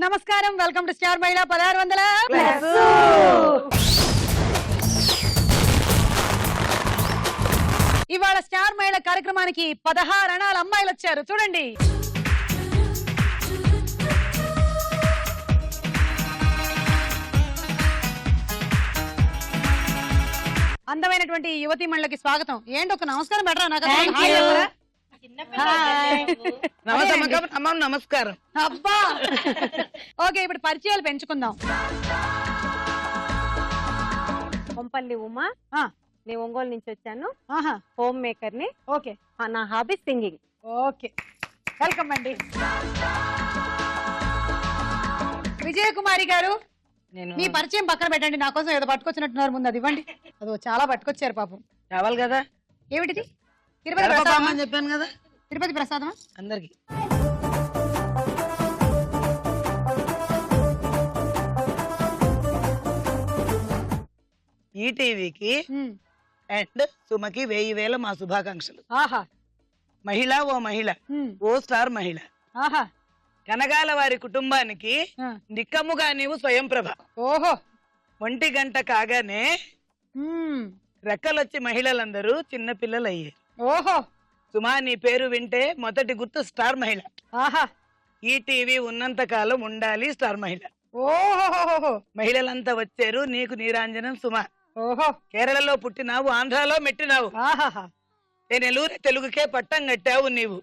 నమస్కారం, welcome to star మహిళ 1600. ఇవాళ స్టార్ మహిళ కార్యక్రమానికి 16 అణాల అమ్మాయిలు వచ్చారు. చూడండి, అందమైనటువంటి యువతి మహిళకి స్వాగతం. ఏంటి ఒక నమస్కారం బెటరా? నాకు నమస్కారం. అబ్బా ఓకే, ఇప్పుడు పరిచయాలు పెంచుకుందాం. కొంపల్లి ఉమా, నేను ఒంగోలు నుంచి వచ్చాను. ఆహా, హోమ్ మేకర్ ని. ఓకే, నా హాబీ సింగింగ్. ఓకే, వెల్కమ్ అండి. విజయకుమారి గారు, మీ పరిచయం పక్కన పెట్టండి. నా కోసం ఏదో పట్టుకొచ్చినట్టున్నారు, ముందు అది ఇవ్వండి. అదో చాలా పట్టుకొచ్చారు పాపం. కావాలి కదా. ఏమిటిది? తిరుపతి ప్రసాదం చెప్పాను కదా. తిరుపతి ప్రసాదమా? అందరికి ఈటీవీకి అండ్ సుమకి 1000 మా శుభాకాంక్షలు. ఆహా, మహిళ ఓ మహిళ, ఓ స్టార్ మహిళ. ఆహా, కనగాల వారి కుటుంబానికి నిక్కముగా నీవు స్వయం ప్రభ. ఓహో, 1 గంట కాగానే రెక్కలొచ్చి మహిళలందరూ చిన్న పిల్లలు అయ్యారు. ఓహో, సుమా నీ పేరు వింటే మొదటి గుర్తు స్టార్ మహిళ. ఆహా, ఈటీవీ ఉన్నంత కాలం ఉండాలి స్టార్ మహిళ. ఓహో, మహిళలంతా వచ్చారు, నీకు నీరాంజనం సుమా. ఓహో, కేరళలో పుట్టినావు, ఆంధ్రాలో మెట్టినావు, ఆహా, నెల్లూరు తెలుగుకే పట్టం కట్టావు. నీవు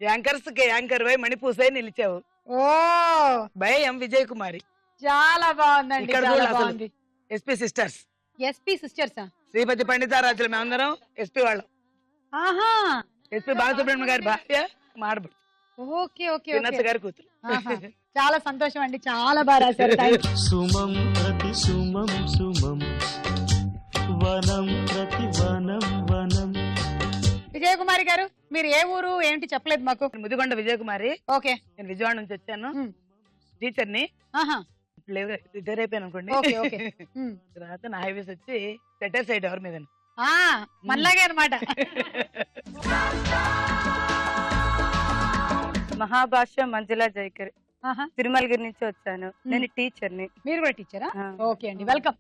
యాంకర్స్ కే యాంకర్ వై మణిపూసై నిలిచావు. ఓ బై ఎం విజయ్ కుమారి. చాలా బాగుందండి, చాలా బాగుంది. SP sisters, SP sisters, Sripathi Panditarajulu, మేమందరం ఎస్పీ వాళ్ళం. ఆహా, ఎస్పీ బాలసుబ్రహ్మణ్యం గారి భార్య, మాడబడు ఓకే ఓకే చిన్నత్త గారి కూతురు. చాలా సంతోషం అండి, చాలా బాగా రాశారు. సుమం ప్రతి సుమం సుమం, వనం ప్రతి వనం వనం. విజయకుమారి గారు, మీరు ఏ ఊరు ఏంటి చెప్పలేదు మాకు. ముదిగొండ విజయ్ కుమారి. ఓకే, నేను విజయవాడ నుంచి వచ్చాను. టీచర్ని. ఆహా, రిటైర్ అయిపోయాను అనుకోండి. Okay okay. తర్వాత నా హైవేస్ వచ్చి సెటర్ సైడ్ ఎవరి మీద మనలాగే అనమాట. మహాభాష్య మంజులా జైకర్, తిరుమలగిరి నుంచి వచ్చాను. నేను టీచర్ని. మీరు కూడా టీచరా? ఓకే అండి, వెల్కమ్.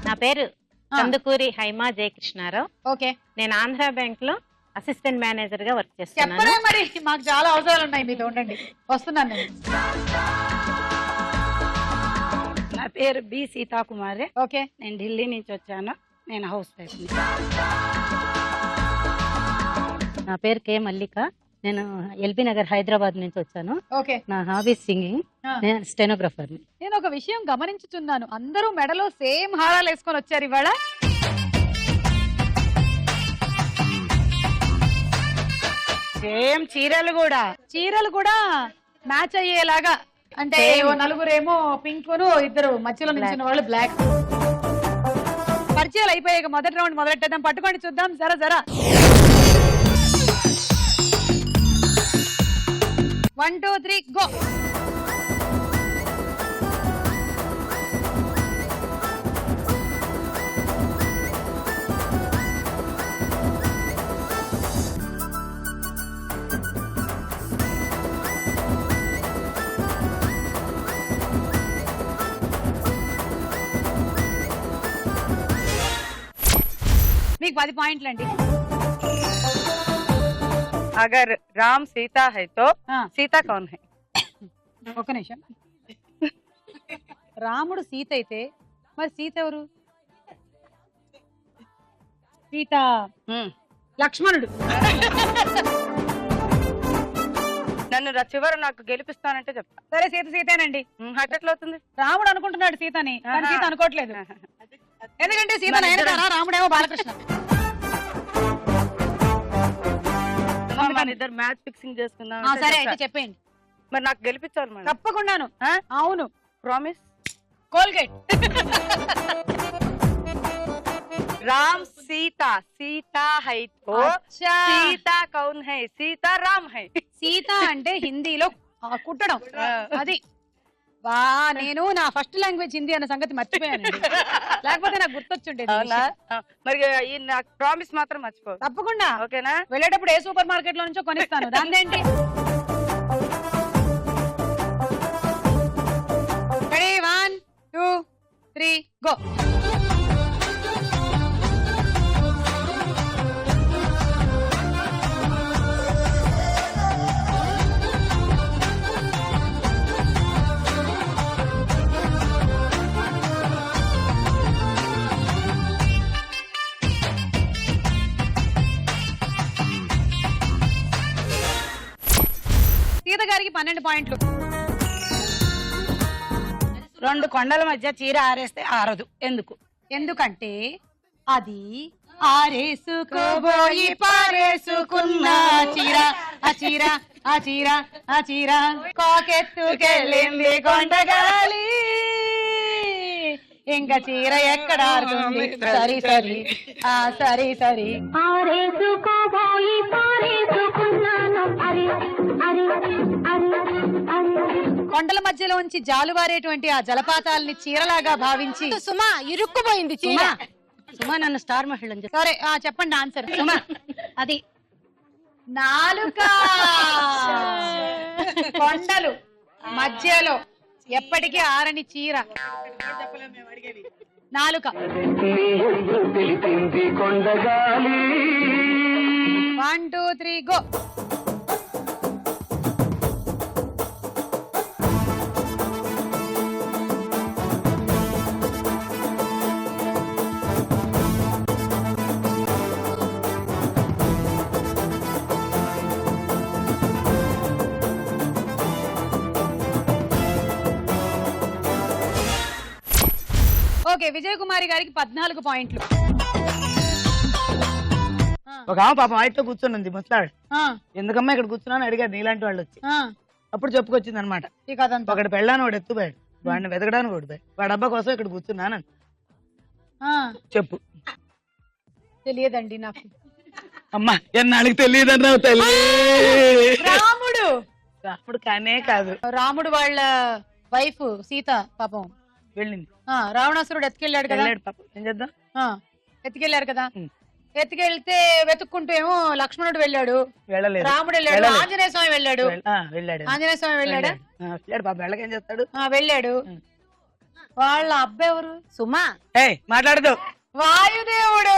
నా పేరు కందుకూరి హైమా జయకృష్ణారావు. ఓకే, నేను ఆంధ్ర బ్యాంక్ లో అసిస్టెంట్ మేనేజర్ గా వర్క్ చేస్తున్నాను. చెప్పరా మరి, మాకు చాలా అవసరాలు ఉన్నాయి మీతో. ఉండండి, వస్తున్నాను నేను. నా పేరు బి సీతాకుమారి. ఓకే, నేను ఢిల్లీ నుంచి వచ్చాను. నేను హౌస్ వైఫ్. నా పేరు కే మల్లిక. నేను ఎల్బీ నగర్ హైదరాబాద్ నుంచి వచ్చాను. ఓకే, నా హాబీ సింగింగ్. నేను స్టెనోగ్రాఫర్. నేను ఒక విషయం గమనించుతున్నాను, అందరూ మెడలో సేమ్ హారాలు వేసుకొని వచ్చారు ఇవాళ. సేమ్ చీరలు కూడా మ్యాచ్ అయ్యేలాగా. అంటే నలుగురేమో పింక్, ఇద్దరు మధ్యలో నిల్చున్న వాళ్ళు బ్లాక్. పరిచయాలు అయిపోయాక మొదటి రౌండ్ మొదలెట్టేద్దాం. పట్టుకొని చూద్దాం, జరా 1 2 3 గో. మీకు 10 పాయింట్లు అండి. అగర్ రామ్ సీతా హై తో సీతా కౌన్ హై? ఒక నిమిషం. రాముడు సీత అయితే మరి సీత ఎవరు? సీత లక్ష్మణుడు. నన్ను చివరి నాకు గెలిపిస్తానంటే చెప్తా. సరే, సీతేనండి. అట్లా అవుతుంది. రాముడు అనుకుంటున్నాడు సీతని, కానీ సీత అనుకోవట్లేదు. ఎందుకంటే సీత నయనతార, రాముడేమో బాలకృష్ణ. ఇద్దరు మ్యాచ్ ఫిక్సింగ్ చేసుకుందాం. సరే అయితే చెప్పేయండి. మరి నాకు గెలిపించాలి మేడం. తప్పకుండాను. అవును, promise. Colgate. Ram Sita Sita high తో సీతా కౌన్ హై? సీతా రామ్ హై. సీత అంటే హిందీలో కుట్టడం, అది. నేను నా ఫస్ట్ లాంగ్వేజ్ హిందీ అన్న సంగతి మర్చిపోయానండి, లేకపోతే నాకు గుర్తొచ్చుండేది. మరి నాకు ప్రామిస్ మాత్రం మర్చిపో. తప్పకుండా. ఓకేనా? వెళ్ళేటప్పుడు ఏ సూపర్ మార్కెట్ లో నుంచో కొనిస్తాను, దాందేంటి. 2, 3 గో. సీత గారికి 12 పాయింట్లు. 2 కొండల మధ్య చీర ఆరేస్తే ఆరదు. ఎందుకు? ఎందుకంటే అది ఆరేసుకోబోయి పారేసుకున్న చీర, ఆ చీర, ఆ చీర, ఆ చీర కాకెత్తుకెళ్ళింది కొండగాలి, ఇంకా చీర ఎక్కడ ఆరుతుంది? సరి సరి, ఆ సరి సరి. ఆరేసుకోబోయి పారేసుకున్నాను అరే అరే అరే అరే. కొండల మధ్యలోంచి జాలువారేటువంటి ఆ జలపాతాలని చీరలాగా భావించి సుమా ఇరుక్కుపోయింది చీర. సుమా నన్ను స్టార్ మహిళ అని చెప్పి. సరే చెప్పండి ఆన్సర్. సుమా అది నాలుక. కొండలు మధ్యలో ఎప్పటికీ ఆరని చీర నాలుక. 1, 2, 3 గో. ఓకే, విజయ్ కుమారి గారికి 14 పాయింట్లు. ఒక ఆమె పాపం ఆయనతో కూర్చొని ఉంది ముసలాడు. ఆ, ఎందుకమ్మా ఇక్కడ కూర్చున్నాను అడిగారు నీలాంటి వాళ్ళు వచ్చి. ఆ, అప్పుడు చెప్పుకొచ్చింది అనమాట. ఈ కథ అంతా. ఒకటి పెళ్ళాను వాడు ఎత్తుపోయాడు, వాడిని వెతకడానికి ఓడిపోయాడు. వాడి అబ్బా కోసం ఇక్కడ కూర్చున్నాను ఆ, చెప్పు. తెలియదండి నాకు. అమ్మా ఎన్నాళ్ళకి తెలియదన్నావు తల్లి. రాముడు. అప్పుడు కానే కాదు, రాముడు వాళ్ళ వైఫ్ సీత పాపం వెళ్ళింది. రావణాసురుడు ఎత్తుకెళ్ళాడు కదా. వెళ్ళాడు పాపం, ఏం చేద్దాం. ఎత్తుకెళ్లారు కదా. ఉం. ఎత్తుకెళ్తే వెతుక్కుంటూ ఏమో లక్ష్మణుడు వెళ్ళాడు, వెళ్ళలేదు. రాముడు వెళ్ళాడు, వెళ్ళలేదు. ఆంజనేయ స్వామి వెళ్ళాడు. వెళ్ళాడు ఆంజనేయ స్వామి వెళ్ళాడా? వెళ్ళాడు పాపం. వెళ్ళకేం చేస్తాడు. వెళ్ళాడు. ఉం. వాళ్ళ అబ్బాయి ఎవరు? సుమా ఏయ్ మాట్లాడదు. వాయుదేవుడు.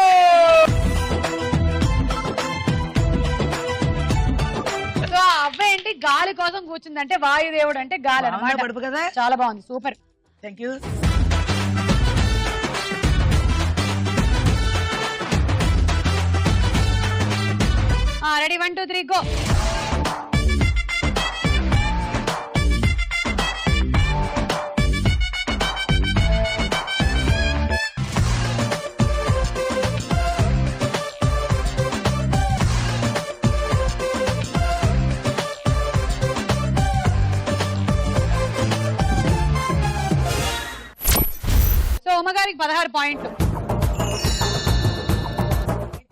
సో ఆ అబ్బాయి ఏంటి గాలి కోసం కూర్చుందంటే వాయుదేవుడు అంటే గాలి అన్నమాట. పడుపు కదా. చాలా బాగుంది, super. Thank you. Ready 1, 2, 3 go. So ఉమ్మగారికి 16 పాయింట్లు.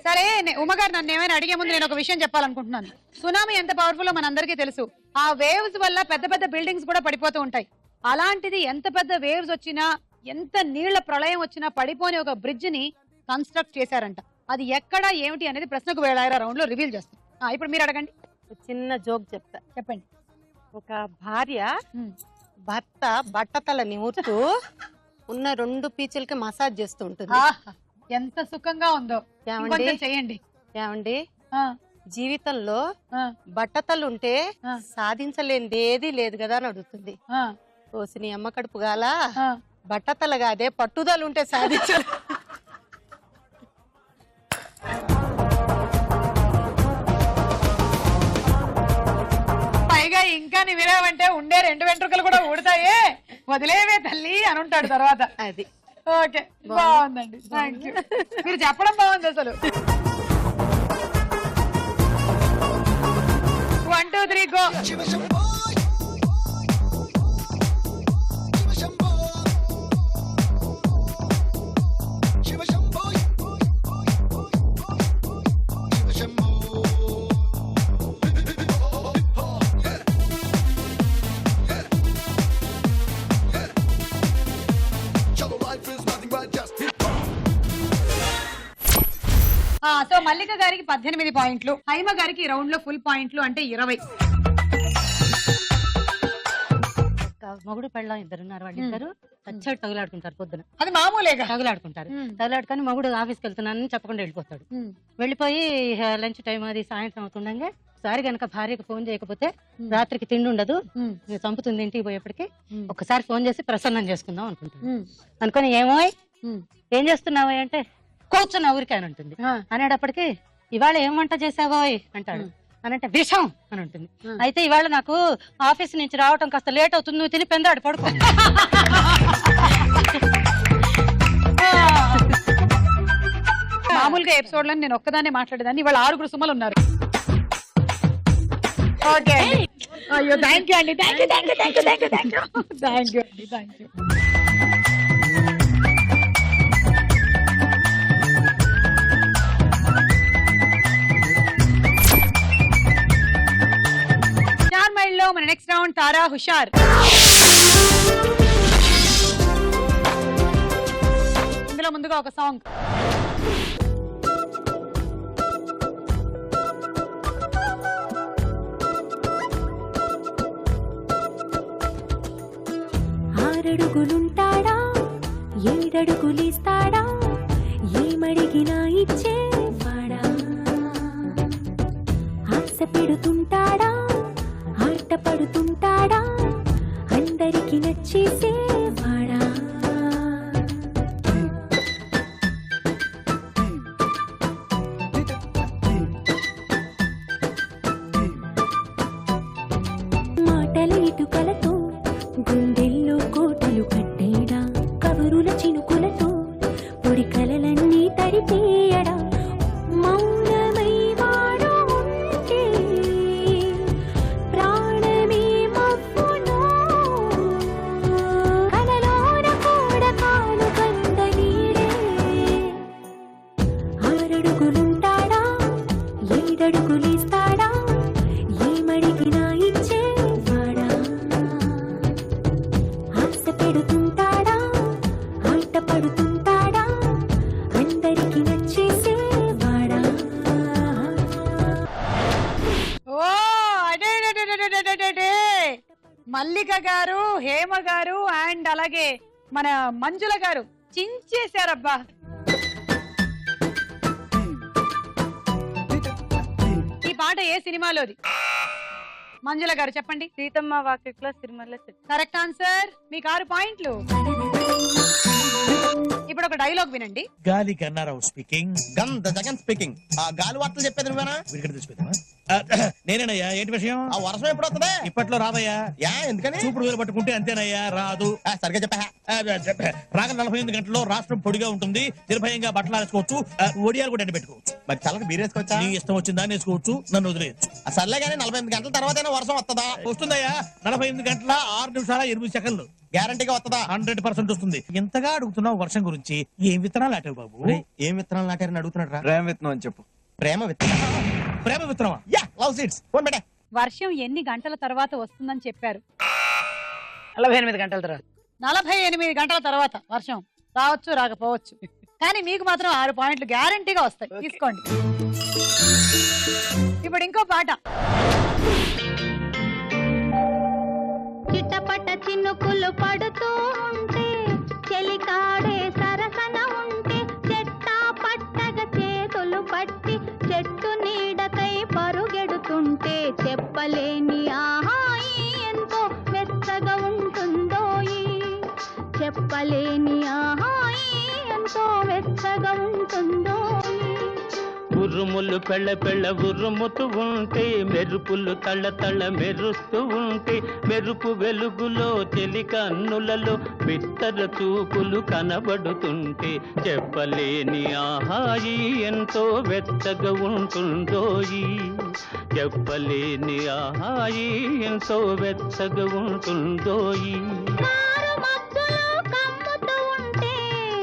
సరే ఉమ్మగారు నన్ను ఏమైనా అడిగే ముందు నేను ఒక విషయం చెప్పాలనుకుంటున్నాను. సునామీ ఎంత పవర్ఫుల్ మనందరికీ తెలుసు. ఆ వేవ్స్ వల్ల పెద్ద పెద్ద బిల్డింగ్స్ కూడా పడిపోతూ ఉంటాయి. అలాంటిది ఎంత పెద్ద వేవ్స్ వచ్చినా, ఎంత నీళ్ల ప్రళయం వచ్చినా పడిపోని ఒక బ్రిడ్జ్ ని కన్స్ట్రక్ట్ చేశారంట. అది ఎక్కడ ఏమిటి అనేది ప్రశ్నకు వేళాయిరా రౌండ్ లో రివీల్ చేస్తాం. ఇప్పుడు మీరు అడగండి. చిన్న జోక్ చెప్తా. చెప్పండి. ఒక భార్య భర్త బట్టతల నిమురుతూ ఉన్న 2 పీచులకి మసాజ్ చేస్తూ ఉంటుంది. ఆహా, ఎంత సుఖంగా ఉందో. ఇంకొంచెం చేయండి. ఏమండి ఆ, జీవితంలో ఆ, బట్టతలు ఉంటే ఆ. సాధించలేనిది ఏది లేదు కదా అని అడుగుతుంది. ఆ, ఓసి నీ అమ్మ కడుపు గాల, ఆ. బట్టతల కాదే పట్టుదల ఉంటే సాధించాలి. పైగా ఇంకా నీ వినవంటే ఉండే 2 వెంట్రుకలు కూడా ఊడతాయే, వదిలేవే తల్లి అని ఉంటాడు తర్వాత. అది ఓకే, బాగుందండి. Thank you. మీరు చెప్పడం బాగుంది అసలు. 1, 2, 3 గో. సో మల్లిక గారికి 18 పాయింట్లు, హైమ గారికి ఈ రౌండ్ లో ఫుల్ పాయింట్లు అంటే 20. మొగుడు పెళ్ళం ఇద్దరున్నారు, వాళ్ళిద్దరు చచ్చాడు తగులాడుకుంటారు. పొద్దున అది మామూలేగా. తగులాడుకుంటారు. తగులాడుకొని మొగుడు ఆఫీస్కి వెళ్తున్నానని చెప్పకుండా వెళ్ళిపోతాడు. వెళ్ళిపోయి లంచ్ టైం అది సాయంత్రం అవుతుండగా ఒకసారి గనక భార్యకు ఫోన్ చేయకపోతే రాత్రికి తిండి ఉండదు, చంపుతుంది ఇంటికి పోయేప్పటికి. ఒకసారి ఫోన్ చేసి ప్రసన్నం చేసుకుందాం అనుకుంటాను. అనుకుని ఏమో ఏం చేస్తున్నావు అంటే కూర్చున్న ఊరికి అని ఉంటుంది. అనేటప్పటికి ఇవాళ ఏం వంట చేసావో అంటాడు. అనంటే విషం అని ఉంటుంది. అయితే ఇవాళ నాకు ఆఫీస్ నుంచి రావటం కాస్త లేట్ అవుతుంది, నువ్వు తిని పెందాడు పడుకో. మామూలుగా ఎపిసోడ్ లో నేను ఒక్కదాన్ని మాట్లాడేదాన్ని, ఇవాళ 6 సుమలు ఉన్నారు. ఓకే అండి. అయ్యో థ్యాంక్ యూ అండి. Thank you thank you thank you thank you thank you thank you అండి. Thank you. లో మన నెక్స్ట్ రౌండ్ తారా హుషార్. ఇందులో ముందుగా ఒక సాంగ్. ఆరడుగులుంటాడా, ఏడడుగులిస్తాడా, ఏమడిగినా ఇచ్చేవాడా, ఆశ పెడుతుంటాడా, ఆట పడుతుంటాడా, అందరికి నచ్చేసేవాడా. మాటల ఇటుకలతో గుండెల్లో కోటలు కట్టేడా, కబురుల చినుకులతో పొడి కలలన్నీ తడిపేయడా, మౌనమై వాడు ఉంటే ప్రాణమే మబ్బులో, కలలోన కూడా కాను కంద నీడే. ఆరడుగులుంటాడా, ఏడడుగులిస్తాడా, ఏమడిగినా ఇచ్చేవాడా, ఆశ పెడుతుంటాడా, ఆట పడుతుంటాడా, అందరికి నచ్చేసేవాడా. ఓ అడే మల్లిక గారు, హేమ గారు అండ్ అలాగే మన మంజుల గారు చించేశారబ్బా. ఈ పాట ఏ సినిమాలోది? మంజుల గారు చెప్పండి. సీతమ్మ వాకిట్లో సిరిమల్ల చెట్టు. Correct answer. మీకు 6 పాయింట్లు. ఇప్పుడు ఒక డైలాగ్ వినండి. గాలి కన్నారావు స్పీకింగ్. గంధ జగన్ స్పీకింగ్. ఆ గాలి వార్తలు చెప్పేది నువ్వేనా? వీడికి తీసుకుందామా? నేనేనయ్యా. ఏంటి విషయం? ఆ వర్షం ఎప్పుడు వస్తుంది? ఇప్పట్లో రాదయ్యా. యా ఎందుకని? చూపుడు వేలు పట్టుకుంటే అంతేనయ్యా, రాదు. సరిగ్గా చెప్పా. రాగల 48 గంటల్లో రాష్ట్రం పొడిగా ఉంటుంది, నిర్భయంగా బట్టలు వేసుకోవచ్చు, ఒడియాలు కూడా ఎండబెట్టుకోవచ్చు. మరి చల్లకి బీరేసుకోవచ్చా? నీ ఇష్టం వచ్చిందా వేసుకోవచ్చు, నన్ను వదిలేయచ్చు. సర్లే కానీ 48 గంటల తర్వాత వర్షం వస్తుందా? వస్తుందయ్యా. 48 గంటల 6 నిమిషాల 8 సెకండ్లు గ్యారంటీగా వస్తుందా? 100% వస్తుంది. ఇంతగా అడుగుతున్నావు వర్షం గురించి, ఏం విత్తనాలు నాటావు బాబు? ఏం విత్తనాలు నాటారని అడుగుతున్నాడు రా. ప్రేమ విత్తనం అని చెప్పు. ప్రేమ విత్తనం. ప్రేమ విత్తనమా? Yeah, love seeds. ఫోన్ పెట్టే. వర్షం ఎన్ని గంటల తర్వాత వస్తుందని చెప్పారు? 48 గంటల తర్వాత. 48 గంటల తర్వాత వర్షం రావచ్చు, రాకపోవచ్చు. కానీ మీకు మాత్రం 6 పాయింట్లు గ్యారంటీగా వస్తాయి. తీసుకోండి. ఇప్పుడు ఇంకో పాట. చిట్టపట్ట చినుకులు పడుతూ ఉంటే, చెలికాడే సరసన ఉంటే, చెట్టా పట్టగ చేతులు పట్టి చెట్టు నీడకై పరుగెడుతుంటే, చెప్పలేని ఆహాయి ఎంతో వెచ్చగా ఉంటుందోయి, చెప్పలేని ఆహాయి ఎంతో వెచ్చగా ఉంటుందోయి. ఉరుములు పెళ్ళ పెళ్ళ ఉరుముతూ ఉంటే, మెరుపులు తళ్ళ తళ్ళ మెరుస్తూ ఉంటే, మెరుపు వెలుగులో చెలి కన్నులలో బిత్తర చూపులు కనబడుతుంటే, చెప్పలేని ఆహాయి ఎంతో వెచ్చగా ఉంటుందోయి, చెప్పలేని ఆహాయి ఎంతో వెచ్చగా ఉంటుందోయి.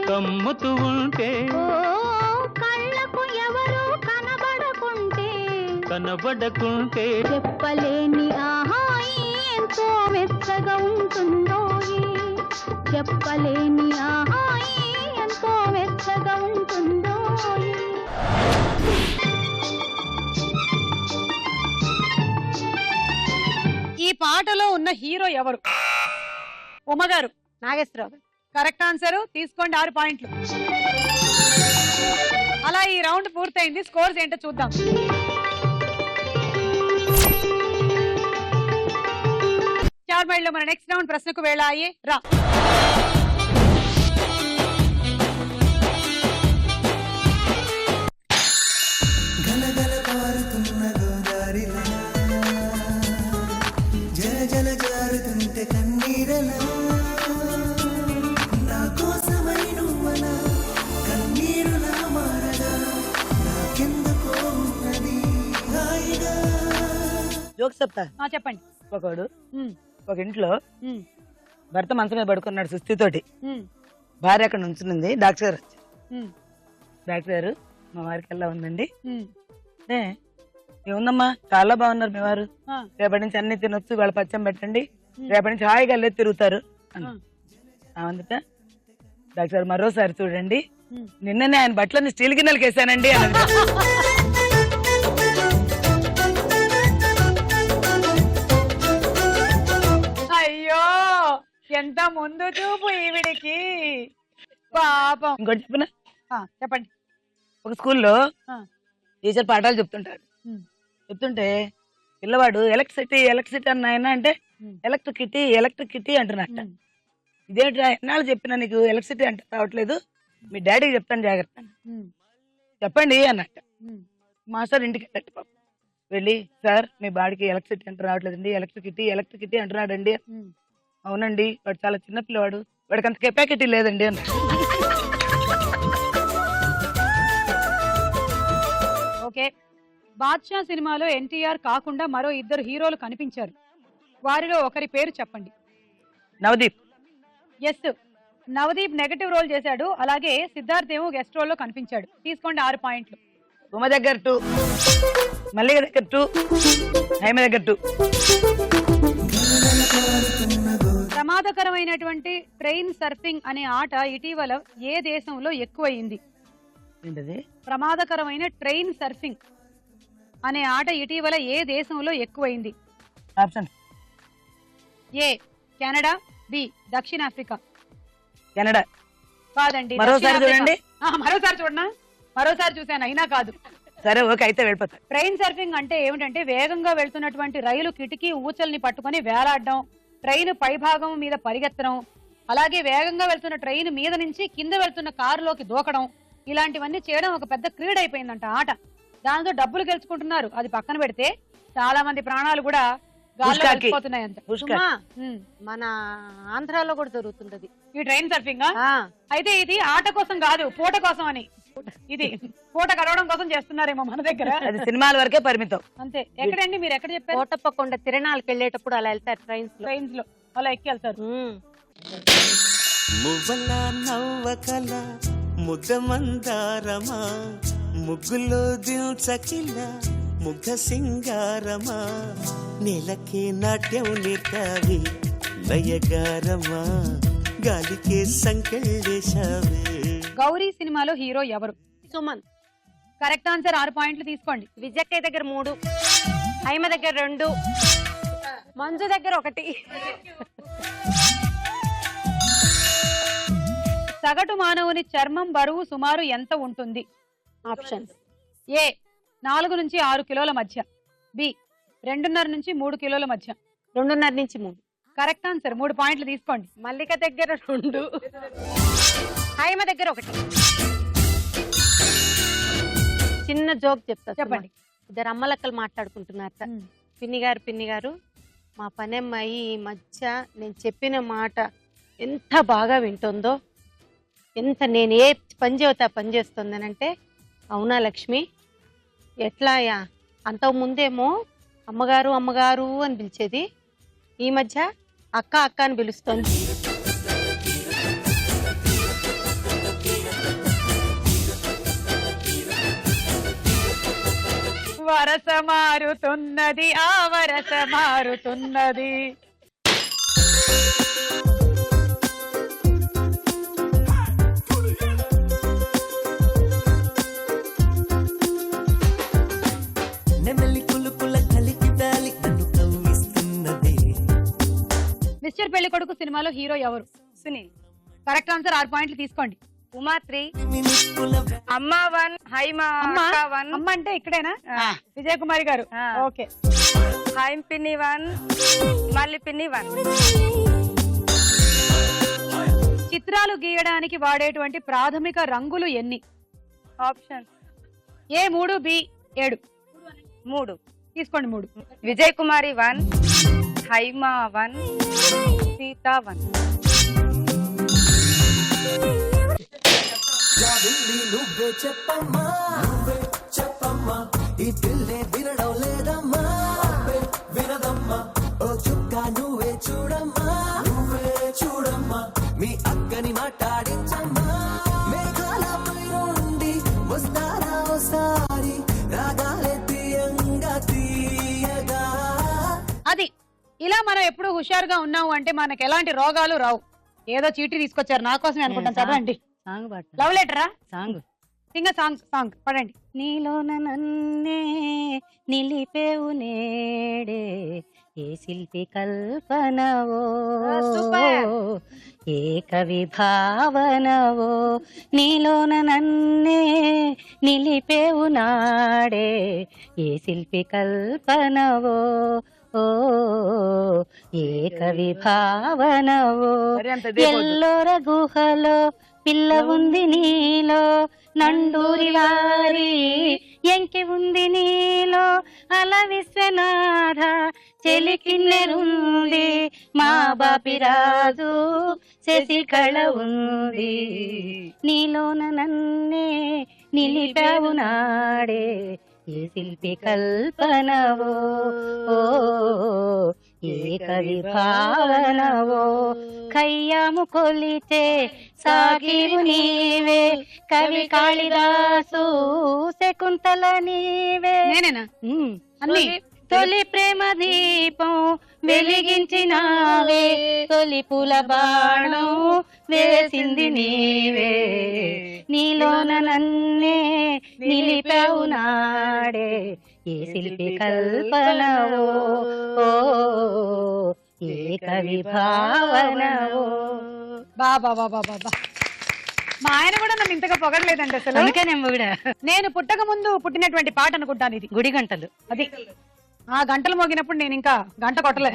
కమ్ముతూ ఉంటే, కళ్ళకు ఎవరు కనబడకుంటే, చెప్పలేని ఆహాయి ఎంతో మెత్తగా ఉంటుందోయి, చెప్పలేని ఆహాయి ఎంతో మెత్తగా ఉంటుందోయి. ఈ పాటలో ఉన్న హీరో ఎవరు? ఉమ గారు. నాగేశ్వరరావు. Correct answer. తీసుకోండి 6 పాయింట్లు. అలా ఈ రౌండ్ పూర్తయింది. స్కోర్స్ ఏంటో చూద్దాం. చార్మైల్ లో మన నెక్స్ట్ రౌండ్ ప్రశ్నకు వేళ అయ్యే రా. జోక్స్ చెప్తా. చెప్పండి. ఒకడు ఒక ఇంట్లో భర్త మంచం మీద పడుకున్నాడు సుస్థితోటి. భార్య అక్కడ నుంచుంది. డాక్టర్ గారు వచ్చారు. డాక్టర్ గారు మా వారికి ఎలా ఉందండి? ఏముందమ్మా చాలా బాగున్నారు మీ వారు, రేపటి నుంచి అన్ని తినొచ్చు, వాళ్ళ పచ్చం పెట్టండి, రేపటి నుంచి హాయిగా లేదు తిరుగుతారు అందుట. డాక్టర్ గారు మరోసారి చూడండి, నిన్ననే ఆయన బట్టలని స్టీల్ గిన్నెలకు వేసానండి అన్నది. అయ్యో ఎంత ముందు చూపు ఈవిడికి పాపం. ఇంకోటి చెప్పనా? చెప్పండి. ఒక స్కూల్లో టీచర్ పాఠాలు చెప్తుంటే పిల్లవాడు ఎలక్ట్రిసిటీ ఎలక్ట్రిసిటీ అన్న అంటే ఎలక్ట్రిసిటీ అంటున్నట్ట. ఇదేంటి ఎన్నాళ్ళు చెప్పినా నీకు ఎలక్ట్రిసిటీ అంటే రావట్లేదు, మీ డాడీకి చెప్తాను జాగ్రత్త చెప్పండి అన్నట్ట. మాస్టర్ ఇంటికి వెళ్ళట్టు పాప వెళ్ళి, సార్ మీ బాడీకి ఎలక్ట్రిసిటీ అంటే రావట్లేదండి, ఎలక్ట్రిసిటీ అంటున్నాడండి. అవునండి, వాడు చాలా చిన్న పిల్లవాడు, వాడికి అంత కెపాసిటీ లేదండి అన్న. ఓకే. బాద్షా సినిమాలో ఎన్టీఆర్ కాకుండా మరో 2 హీరోలు కనిపించారు. వారిలో ఒకరి పేరు చెప్పండి. Navdeep. Yes, Navdeep negative role చేశాడు. అలాగే సిద్ధార్థ్ ఏమో గెస్ట్ రోల్ లో కనిపించాడు. తీసుకోండి 6 పాయింట్లు. ఉమ దగ్గర 2, మల్లిక దగ్గర 2, హైమ దగ్గర 2. ప్రమాదకరమైనటువంటి ట్రైన్ సర్ఫింగ్ అనే ఆట ఇటీవల ఏ దేశంలో ఎక్కువైంది? ఏంటది? ప్రమాదకరమైన ట్రైన్ సర్ఫింగ్ అనే ఆట ఇటీవల ఏ దేశంలో ఎక్కువైంది? ఆప్షన్ ఏ కెనడా, బి దక్షిణాఫ్రికా. కెనడా. కాదండి. మరోసారి చూడండి. మరోసారి చూడనా? మరోసారి చూసాను అయినా కాదు. సరే ఓకే, అయితే వెళ్ళిపోతా. ట్రైన్ సర్ఫింగ్ అంటే ఏమిటంటే వేగంగా వెళ్తున్నటువంటి రైలు కిటికీ ఊచల్ని పట్టుకొని వేలాడడం, ట్రైన్ పైభాగం మీద పరిగెత్తడం, అలాగే వేగంగా వెళ్తున్న ట్రైన్ మీద నుంచి కింద వెళ్తున్న కారులోకి దూకడం, ఇలాంటివన్నీ చేయడం ఒక పెద్ద క్రీడ అయిపోయిందంట ఆట. దాంతో డబ్బులు గెలుచుకుంటున్నారు. అది పక్కన పెడితే చాలా మంది ప్రాణాలు కూడా గాల్లో కలిసిపోతున్నాయి అంత. మన ఆంధ్రాలో కూడా జరుగుతుంది ఈ ట్రైన్ సర్ఫింగ్. అయితే ఇది ఆట కోసం కాదు, పూట కోసం అని. ఇది పూట గడవడం కోసం చేస్తున్నారేమో మన దగ్గర. అది సినిమాల వరకే పరిమితం. అంతే. ఎక్కడండి మీరు ఎక్కడ చెప్పారు? కోటప్పకొండ తిరణాలకు వెళ్ళేటప్పుడు అలా వెళ్తారు ట్రైన్స్ లో అలా ఎక్కి వెళ్తారు. మువ్వల నవ్వకల ముద్దమందారమా, ముగ్గులో దిల్చకిల ముగ్ధ సింగారమా, నెలకే నాట్యం నేర్తావి లయగారమా, గాలికే సంకెళ్ళేశావే. గౌరీ సినిమాలో హీరో ఎవరు? సుమన్. Correct answer. 6 పాయింట్లు తీసుకోండి. విజయక్కయ్య దగ్గర 3, హైమ దగ్గర 2, మంజు దగ్గర 1. సగటు మానవుని చర్మం బరువు సుమారు ఎంత ఉంటుంది? ఆప్షన్స్. ఏ 4 నుంచి 6 కిలోల మధ్య, బి 2.5 నుంచి 3 కిలోల మధ్య, 2.5 నుంచి 3. Correct answer. 3 పాయింట్లు తీసుకోండి. మల్లిక దగ్గర 2, హైమ దగ్గర 1. చిన్న జోక్ చెప్తా, చెప్పండి. 2 అమ్మలక్కలు మాట్లాడుకుంటున్నారట. పిన్ని గారు మా పనమ్మాయి ఈ మధ్య నేను చెప్పిన మాట ఎంత బాగా వింటుందో, ఎంత నేను ఏ పని చెబుతా పని చేస్తుందని అంటే, అవునా లక్ష్మి, ఎట్లాయా అంతకు ముందేమో అమ్మగారు అమ్మగారు అని పిలిచేది, ఈ మధ్య అక్క అక్క అని పిలుస్తోంది. వరస మారుతున్నది, ఆ వరస మారుతున్నది. నెమలి కులుకుల కలికి దాలి నన్ను కవ్విస్తున్నదే. మిస్టర్ పెళ్లి కొడుకు సినిమాలో హీరో ఎవరు? సునీల్. కరెక్ట్ ఆన్సర్, 6 పాయింట్లు తీసుకోండి. ఉమా 3, అమ్మ 1, హైమా అమ్మ 1. అమ్మ అంటే ఇక్కడేనా? విజయ్ కుమారి గారు. ఓకే. హైమ్ పిన్ని 1, మళ్ళీ పిన్ని 1. చిత్రాలు గీయడానికి వాడేటువంటి ప్రాథమిక రంగులు ఎన్ని? Option A3, B7. 3 తీసుకోండి. 3. విజయ్ కుమారి 1, హైమా 1, సీత 1. నువ్వే చెప్పమ్మా ఈ పిల్లే వినడం లేదమ్మా, వినదమ్మా ఓ చుక్క నువ్వే చూడమ్మా మీ అక్కని మాట్లాడించమ్మా, మేఘాలపై నుండి వస్తారా ఓసారి రాగాలే తీయగా. అది ఇలా మనం ఎప్పుడు హుషారుగా ఉన్నాము అంటే మనకి ఎలాంటి రోగాలు రావు. ఏదో చీటీ తీసుకొచ్చారు నా కోసమే అనుకుంటాను. చదవండి. సాంగ్ పాట. లవ్ లెటరా? సాంగ్. సింగ సాంగ్ పడండి. నీలోన నన్నే నిలిపేవు నేడే ఏ శిల్పి కల్పనవో, ఏ కవి భావనవో, నీలోన నన్నే నిలిపేవు నాడే ఏ శిల్పి కల్పనవో, ఓ ఏ కవి భావనవో. ఎల్లోర గుహలో పిల్ల ఉంది నీలో, నండూరి వారి ఎంకి ఉంది నీలో, అల విశ్వనాథ చెలికిన్నెరుంది, మా బాపిరాజు శశికళ ఉంది, నీలోన నన్నే నిలిపావు నాడే ఏ శిల్పి కల్పనవో, ఓ ఏ కవి భావనవో. కయ్యాము కొలిచే సాగివు నీవే, కవి కాళిదాసు శకుంతల నీవే. నేనేనా? అన్ని. తొలి ప్రేమ దీపం వెలిగించినావే, తొలి పూల బాణం వేసింది నీవే, నీలోన నన్నే నిలిపావు నాడే ఏ శిల్పి కల్పనవో, ఓ ఏ కవి భావనవో. బాబా. మా ఆయన కూడా నన్ను ఇంతగా పొగడలేదండి అసలు. అందుకనేమో కూడా నేను పుట్టక ముందు పుట్టినటువంటి పాట అనుకుంటాను ఇది. గుడి గంటలు. అది ఆ గంటలు మోగినప్పుడు నేను ఇంకా గంట కొట్టలే.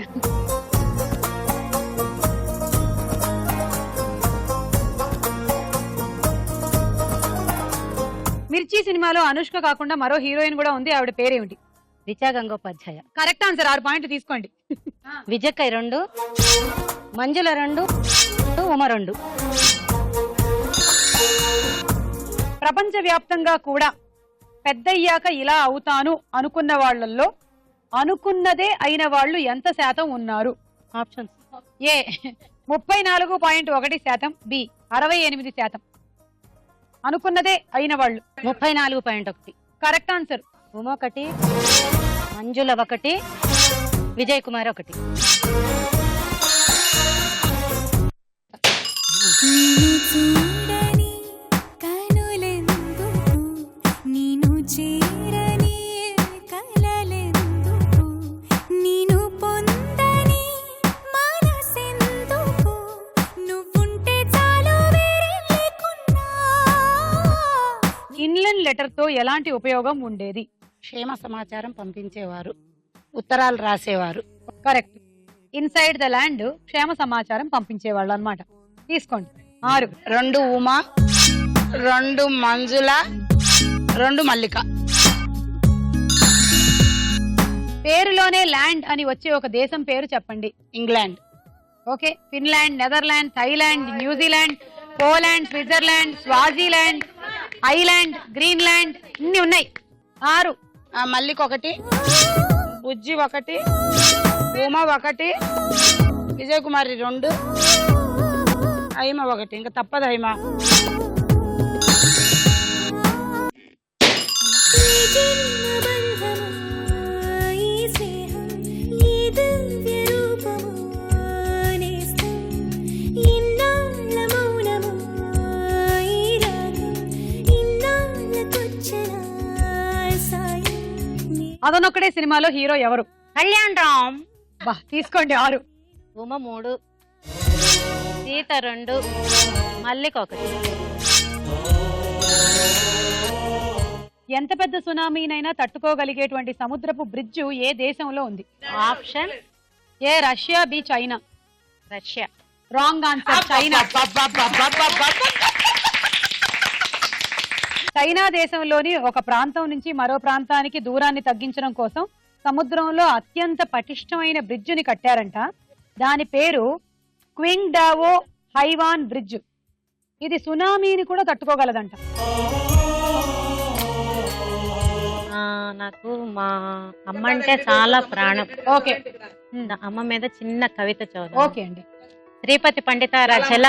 మిర్చి సినిమాలో అనుష్క కాకుండా మరో హీరోయిన్ కూడా ఉంది. ఆవిడ పేరేమిటి? రిచా గంగోపాధ్యాయ. కరెక్ట్ ఆన్సర్, 6 పాయింట్లు తీసుకోండి. విజయకాయ 2, మంజుల 2, ఉమ 2. ప్రపంచ వ్యాప్తంగా కూడా పెద్దయ్యాక ఇలా అవుతాను అనుకున్న వాళ్ళల్లో అనుకున్నదే అయిన వాళ్ళు ఎంత శాతం ఉన్నారు? ఆప్షన్స్. A 34.1%, B 68%. అనుకున్నదే అయిన వాళ్ళు 34.1. Correct answer. ఉమ 1, మంజుల 1, విజయ్ కుమార్ 1. చూడని కనులెందుకు, నీను చేరని కలలెందుకు, నీను పొందని మనసెందుకు, నువ్వుంటే చాలు వేరే లేకున్నా. ఇన్లెండ్ లెటర్ తో ఎలాంటి ఉపయోగం ఉండేది? క్షేమ సమాచారం పంపించేవారు, ఉత్తరాలు రాసేవారు. కరెక్ట్. ఇన్సైడ్ ద ల్యాండ్ క్షేమ సమాచారం పంపించేవాళ్ళు అన్నమాట. తీసుకోండి. 6. 2 ఉమా, 2 మంజుల, 2 మల్లిక. పేరులోనే ల్యాండ్ అని వచ్చే ఒక దేశం పేరు చెప్పండి. England. Okay. Finland, Netherland, Thailand, New Zealand, Poland, Switzerland, Swaziland, island, Greenland, ఇన్ని ఉన్నాయి. 6. మల్లిక 1, బుజ్జి 1, ఉమా 1, విజయ్ కుమారి 2, హైమ 1. ఇంకా తప్పదు హైమ. అదనొక్కడే సినిమాలో హీరో ఎవరు? కళ్యాణ్ రామ్. తీసుకోండి. 6. ఉమ 3, సీత 2, మల్లిక 1. ఎంత పెద్ద సునామీనైనా తట్టుకోగలిగేటువంటి సముద్రపు బ్రిడ్జ్ ఏ దేశంలో ఉంది? Option A Russia, B China. Russia. Wrong answer, China. China దేశంలోని ఒక ప్రాంతం నుంచి మరో ప్రాంతానికి దూరాన్ని తగ్గించడం కోసం సముద్రంలో అత్యంత పటిష్టమైన బ్రిడ్జిని కట్టారంట. దాని పేరు క్వింగ్ డావో హైవాన్ బ్రిడ్జ్. ఇది సునామీని కూడా తట్టుకోగలదంట. నాకు మా అమ్మ అంటే చాలా ప్రాణం. ఓకే, అమ్మ మీద చిన్న కవిత చదువు. ఓకే అండి. శ్రీపతి పండితారాచల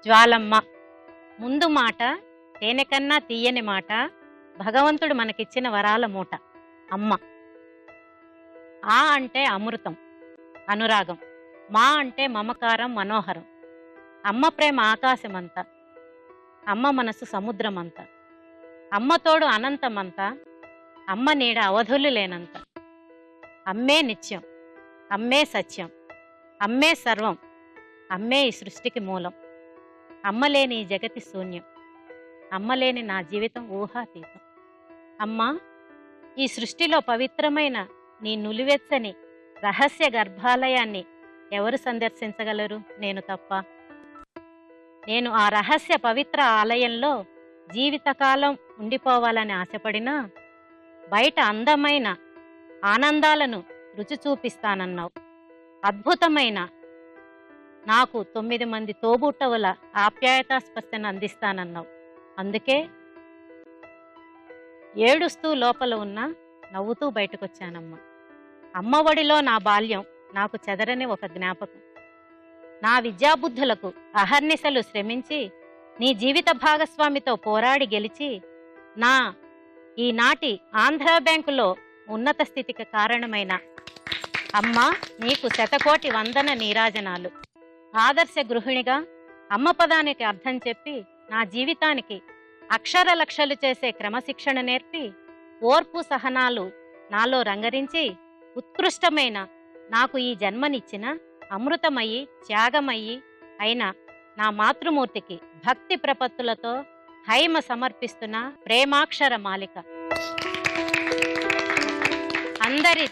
జ్వాలమ్మ. ముందు మాట తేనె కన్నా తీయని మాట, భగవంతుడు మనకిచ్చిన వరాల మూట. అమ్మ. ఆ అంటే అమృతం, అనురాగం. మా అంటే మమకారం, మనోహరం. అమ్మ ప్రేమ ఆకాశమంతా, అమ్మ మనసు సముద్రమంతా, అమ్మ తోడు అనంతమంతా, అమ్మ నీడ అవధులు లేనంత. అమ్మే నిత్యం, అమ్మే సత్యం, అమ్మే సర్వం, అమ్మే ఈ సృష్టికి మూలం. అమ్మ లేని ఈ జగతి శూన్యం, అమ్మ లేని నా జీవితం ఊహాతీతం. అమ్మ, ఈ సృష్టిలో పవిత్రమైన నీ నులివెచ్చని రహస్య గర్భాలయాన్ని ఎవరు సందర్శించగలరు? నేను తప్ప. నేను ఆ రహస్య పవిత్ర ఆలయంలో జీవితకాలం ఉండిపోవాలని ఆశపడినా బయట అందమైన ఆనందాలను రుచి చూపిస్తానన్నావు. అద్భుతమైన నాకు 9 మంది తోబుట్టవుల ఆప్యాయతా స్పర్శను అందిస్తానన్నావు. అందుకే ఏడుస్తూ లోపల ఉన్న నవ్వుతూ బయటకొచ్చానమ్మా. అమ్మ ఒడిలో నా బాల్యం నాకు చెదరని ఒక జ్ఞాపకం. నా విద్యాబుద్ధులకు అహర్నిశలు శ్రమించి నీ జీవిత భాగస్వామితో పోరాడి గెలిచి నా ఈనాటి ఆంధ్ర బ్యాంకులో ఉన్నత స్థితికి కారణమైన అమ్మ, నీకు శతకోటి వందన నీరాజనాలు. ఆదర్శ గృహిణిగా అమ్మ పదానికి అర్థం చెప్పి నా జీవితానికి అక్షర లక్షలు చేసే క్రమశిక్షణ నేర్పి ఓర్పు సహనాలు నాలో రంగరించి ఉత్కృష్టమైన నాకు ఈ జన్మనిచ్చిన అమృతమయ్యి త్యాగమయ్యి అయిన నా మాతృమూర్తికి భక్తి ప్రపత్తులతో హైమ సమర్పిస్తున్న ప్రేమాక్షర మాలిక. అందరి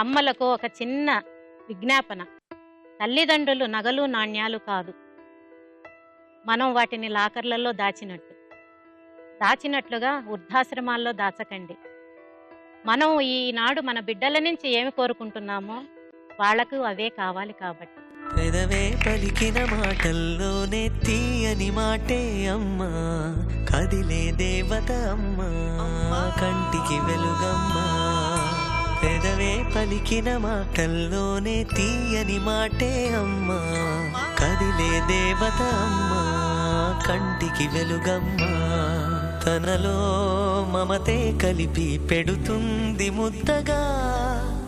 అమ్మలకు ఒక చిన్న విజ్ఞాపన. తల్లిదండ్రులు నగలు నాణ్యాలు కాదు, మనం వాటిని లాకర్లలో దాచినట్లుగా వృద్ధాశ్రమాల్లో దాచకండి. మనం ఈనాడు మన బిడ్డల నుంచి ఏమి కోరుకుంటున్నామో వాళ్లకు అవే కావాలి. కాబట్టి పెదవే పలికిన మాటల్లోనే తీయని మాటే అమ్మా, కదిలే దేవత అమ్మా, కంటికి వెలుగమ్మా. పెదవే పలికిన మాటల్లోనే తీయని మాటే అమ్మా, కదిలే దేవత అమ్మా, కంటికి వెలుగమ్మా. తనలో మమతే కలిపి పెడుతుంది ముద్దగా,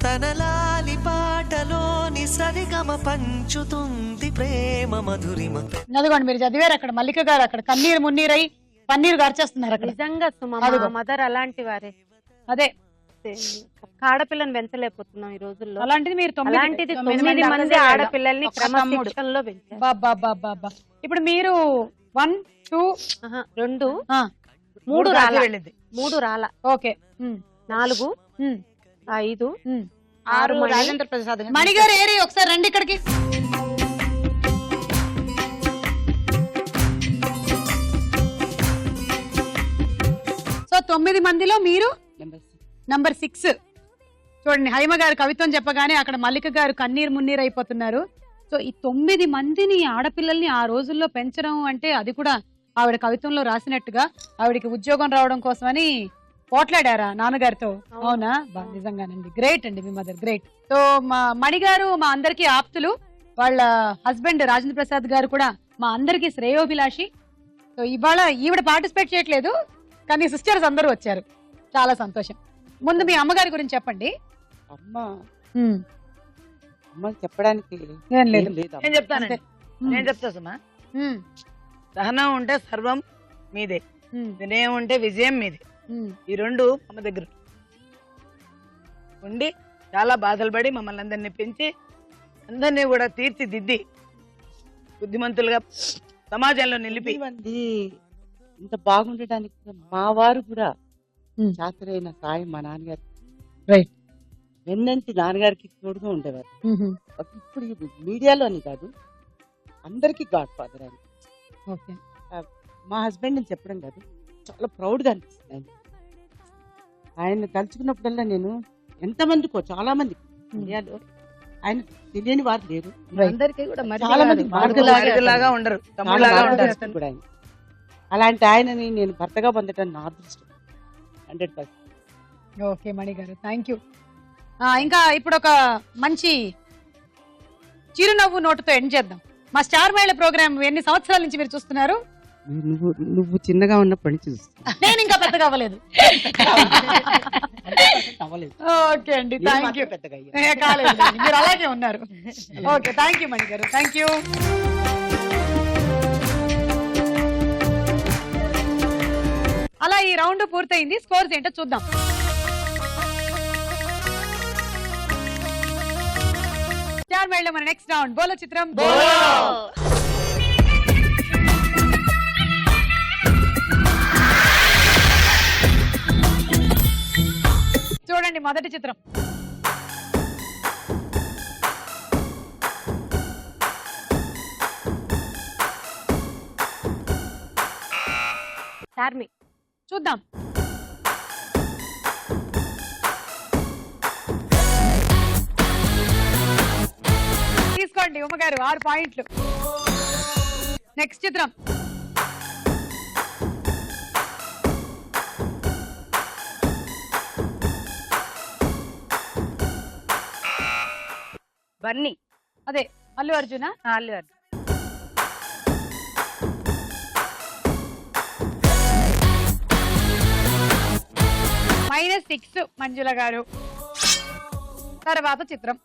తనలాలి పాటలోని సరిగమ పంచుతుంది ప్రేమ మధురిమ. అదిగోండి, మీరు చదివారు అక్కడ మల్లిక గారు అక్కడ కన్నీరు మున్నీరై పన్నీరు గార్చేస్తున్నారు అక్కడ. నిజంగా సుమా, మదర్ అలాంటి వారే. అదే ఆడపిల్లని పెంచలేకపోతున్నాం ఈ రోజుల్లో. అలాంటిది మీరు 9 మంది ఆడపిల్లల్ని క్రమశిక్షణలో పెంచారు. బాబా. ఇప్పుడు మీరు 1 2 2 3 రాల. ఓకే, 4 5 6 రాజేంద్ర ప్రసాద్. మణిగారు ఏరి ఒకసారి రండి ఇక్కడికి. సో 9 మందిలో మీరు నంబర్ 6. చూడండి, హైమ గారు కవిత్వం చెప్పగానే అక్కడ మల్లిక గారు కన్నీరు మున్నీరు అయిపోతున్నారు. సో ఈ 9 మందిని ఆడపిల్లల్ని ఆ రోజుల్లో పెంచడం అంటే అది కూడా ఆవిడ కవిత్వంలో రాసినట్టుగా ఆవిడకి ఉద్యోగం రావడం కోసమని పోట్లాడారా నాన్నగారితో? అవునా? నిజంగానండి, గ్రేట్ అండి మీ మదర్, గ్రేట్. సో మా మణిగారు మా అందరికీ ఆప్తులు, వాళ్ళ హస్బెండ్ రాజేంద్ర ప్రసాద్ గారు కూడా మా అందరికీ శ్రేయోభిలాషి. సో ఇవాళ ఈవిడ పార్టిసిపేట్ చేయట్లేదు, కానీ సిస్టర్స్ అందరూ వచ్చారు, చాలా సంతోషం. ముందు మీ అమ్మగారి గురించి చెప్పండి. అమ్మ చెప్పడానికి ఏం లేదు. నేను చెప్తానండి, నేను చెప్తా సుమా. సహనం ఉంటే సర్వం మీదే, వినయం ఉంటే విజయం మీదే. ఈ 2 అమ్మ దగ్గర ఉండి చాలా బాధలు పడి మమ్మల్ని అందరినీ పెంచి అందరినీ కూడా తీర్చిదిద్ది బుద్ధిమంతులుగా సమాజంలో నిలిపి మంది ఇంత బాగుండడానికి మా వారు కూడా చాతురైన సాయం మా నాన్నగారికి రైట్ వెన్నంటి నాన్నగారికి తోడుగా ఉండేవారు. ఇప్పుడు ఈ మీడియాలోని కాదు అందరికీ గాడ్ ఫాదర్ ఆయన. ఓకే మా హస్బెండ్ అని చెప్పడం కాదు, చాలా ప్రౌడ్గా అనిపిస్తుంది ఆయన. ఆయన తలుచుకున్నప్పుడల్లా నేను ఎంతమందికో చాలా మంది ఇండియాలో ఆయన తెలియని వారు లేరు. అందరికీ కూడా చాలా మంది మార్గలాగా ఉండరు, తమ్ముళ్ళలాగా ఉంటారు కూడా ఆయన. అలాంటి ఆయనని నేను భర్తగా పొందటం నా అదృష్టం 100%. ఓకే మణి గారు, థ్యాంక్ యూ. ఇంకా ఇప్పుడు ఒక మంచి చిరునవ్వు నోటుతో ఎండ్ చేద్దాం. మా స్టార్ మహిళ ప్రోగ్రామ్ ఎన్ని సంవత్సరాల నుంచి మీరు చూస్తున్నారు? నువ్వు చిన్నగా ఉన్నప్పటి నుంచి చూస్తున్నా. నేను ఇంకా పెద్దగా అవ్వలేదు. ఓకే అండి, థ్యాంక్ యూ. కాలేదు, మీరు అలాగే ఉన్నారు. ఓకే, థ్యాంక్ యూ మణి గారు, థ్యాంక్ యూ. అలా ఈ రౌండ్ పూర్తయింది. స్కోర్స్ ఏంటో చూద్దాం. స్టార్ మహిళ మన నెక్స్ట్ రౌండ్ బోలో చిత్రం. చూడండి మొదటి చిత్రం. చార్మి. చూద్దాం. తీసుకోండి ఉమ్మగారు 6 పాయింట్లు. నెక్స్ట్ చిత్రం. బన్నీ. అదే అల్లు అర్జున. అల్లు అర్జున్. -6 మంజుల గారు. తర్వాత చిత్రం.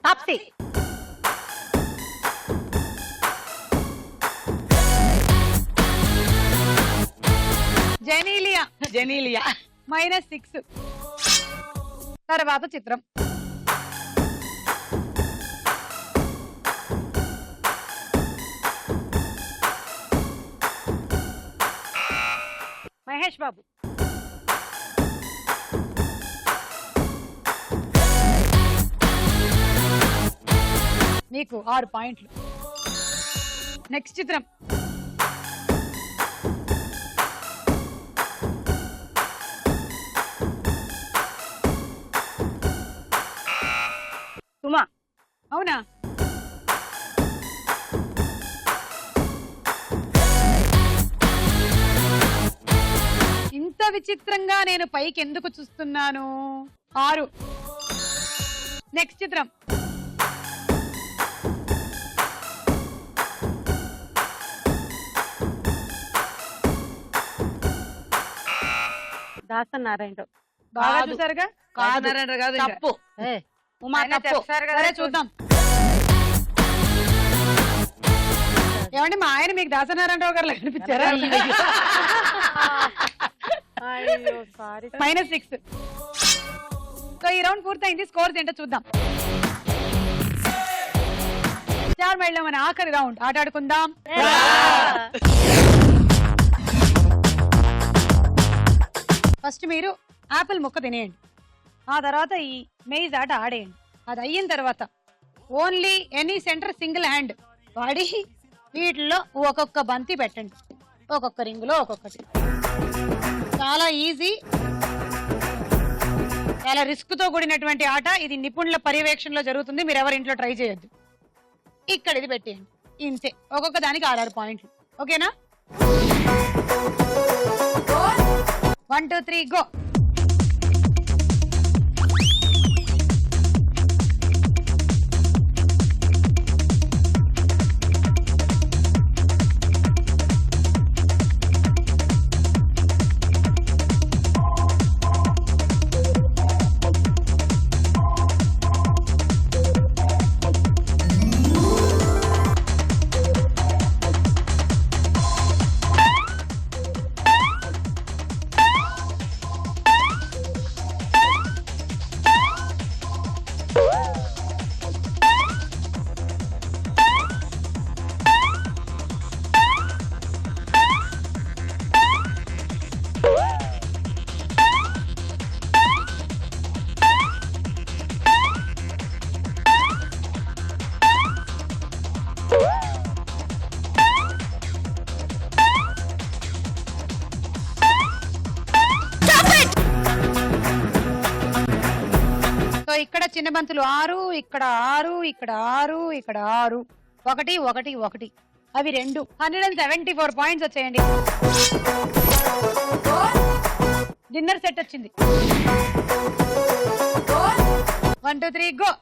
తాప్సీ. జెనీలియా. -6. తర్వాత చిత్రం. మహేష్ బాబు. మీకు 6 పాయింట్లు. నెక్స్ట్ చిత్రం. సుమా. అవునా? ఇంత విచిత్రంగా నేను పైకి ఎందుకు చూస్తున్నాను? 6. నెక్స్ట్ చిత్రం. దాసనారాయణరావు. బాగా చూసారుగా? కాదు, తప్పు. ఉమా తప్పు. సరే చూద్దాం. ఏమండి మా ఆయన మీకు దాసనారాయణరావు గారు కనిపించారా? -6. సో ఈ రౌండ్ పూర్తయింది. స్కోర్స్ ఏంటో చూద్దాం. స్టార్ మహిళ మన ఆఖరి రౌండ్ ఆట ఆడుకుందాం. ఫస్ట్ మీరు ఆపిల్ ముక్క తినేయండి, ఆ తర్వాత ఈ మెయిజ్ ఆట ఆడేయండి. అది అయిన తర్వాత only any centre single hand వాడి వీటిలో ఒక్కొక్క బంతి పెట్టండి, ఒక్కొక్క రింగులో ఒక్కొక్కటి. చాలా ఈజీ, చాలా రిస్క్ తో కూడినటువంటి ఆట ఇది. నిపుణుల పర్యవేక్షణలో జరుగుతుంది, మీరు ఎవరి ఇంట్లో ట్రై చేయొద్దు. ఇక్కడ ఇది పెట్టేయండి, ఇంతే. ఒక్కొక్క దానికి 6 పాయింట్లు. ఓకేనా? 1 2 3 గో. చిన్న బంతులు 6, ఇక్కడ 6, ఇక్కడ 6, ఇక్కడ 6, 1 1 1 అవి 2. 174 పాయింట్స్ వచ్చాయండి. డిన్నర్ సెట్ వచ్చింది. 1 2 3 గో.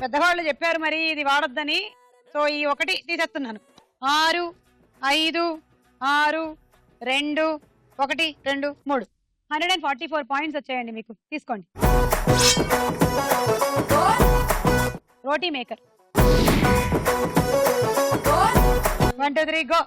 పెద్దవాళ్ళు చెప్పారు మరి ఇది వాడొద్దని, సో ఈ 1 తీసేస్తున్నాను. 6 5 6 2 1 2 3 144 పాయింట్స్ వచ్చాయండి మీకు. తీసుకోండి. రోటీ మేకర్. 1 2 3 గో.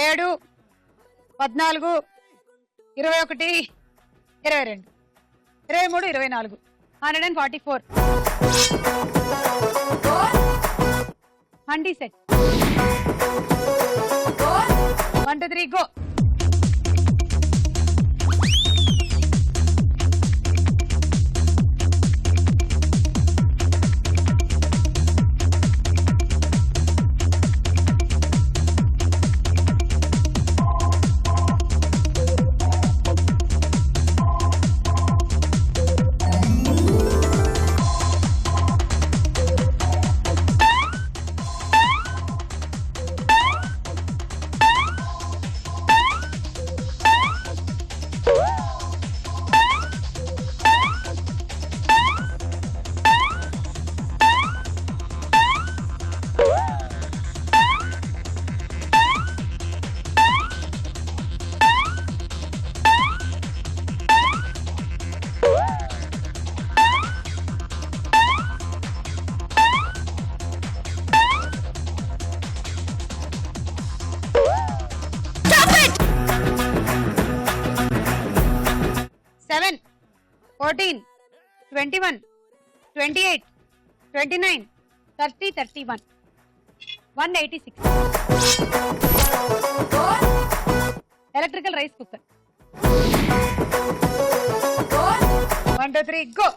ఏడు 14 21 22 23 24 144 handi set. 1 2 3 go. Seven, 14, 21, 28, 29, 30, 31, 186. Electrical rice cooker. 1 2 3 go.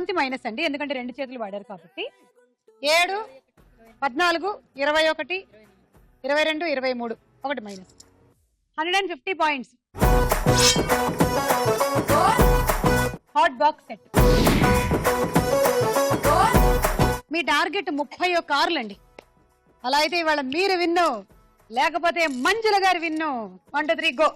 బంతి మైనస్ అండి, ఎందుకంటే 2 చేతులు వాడారు కాబట్టి. 7, 14, 21, 22, 23 ఒకటి minus. 150 points. Hot box set. మీ టార్గెట్ 31 కార్లు అండి. అలా అయితే ఇవాళ మీరు విన్ను, లేకపోతే మంజుల గారు విన్ను. 1 2 3 గో.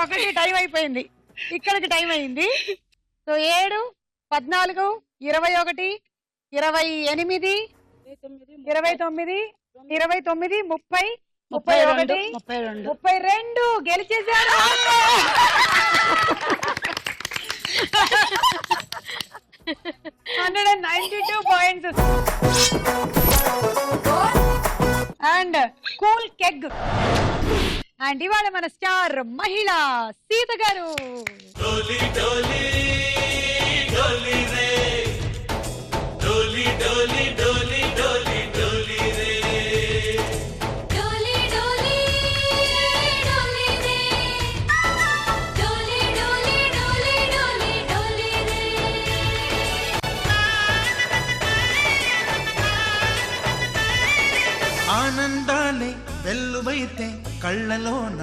ఒకటి టైం అయిపోయింది, ఇక్కడికి టైం అయింది. సో 7, 14, 21, 28, 29, 29, 30, 31, 32 గెలిచేశారు. 192 పాయింట్స్. అండ్ కూల్ కెగ్. అండ్ ఇవాళ మన స్టార్ మహిళ సీత గారు. డోలీ డోలీ డోలీ రే, డోలీ డోలీ డోలీ డోలీ డోలీ రే, డోలీ డోలీ డోలీ రే, డోలీ డోలీ డోలీ డోలీ డోలీ రే. ఆనందాలే వెల్లువైతే కళ్ళలోన,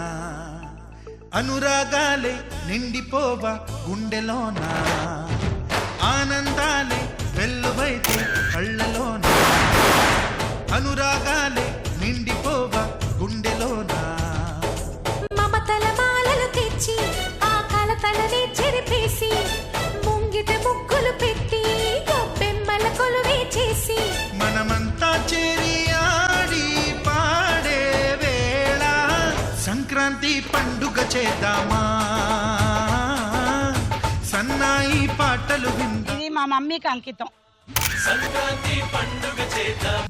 అనురాగాలే నిండిపోవా గుండెలోన. ఆనందాలే వెల్లువైతే కళ్ళలోన, అనురాగాలే నిండిపోవా గుండెలోన. మమతల మాలలు తెచ్చి ఆ కలతలని చెరిపేసి, ముంగిట ముగ్గులు పెట్టి గొప్పెమ్మల కొలువే చేసి, మనమంతా చేరి ఆడి పాడే వేళ సంక్రాంతి పండుగ చేద్దామా, సన్నాయి పాటలు విందాం. ఇది మా మమ్మీకి అంకితం. సంక్రాంతి పండుగ చేద్దాం.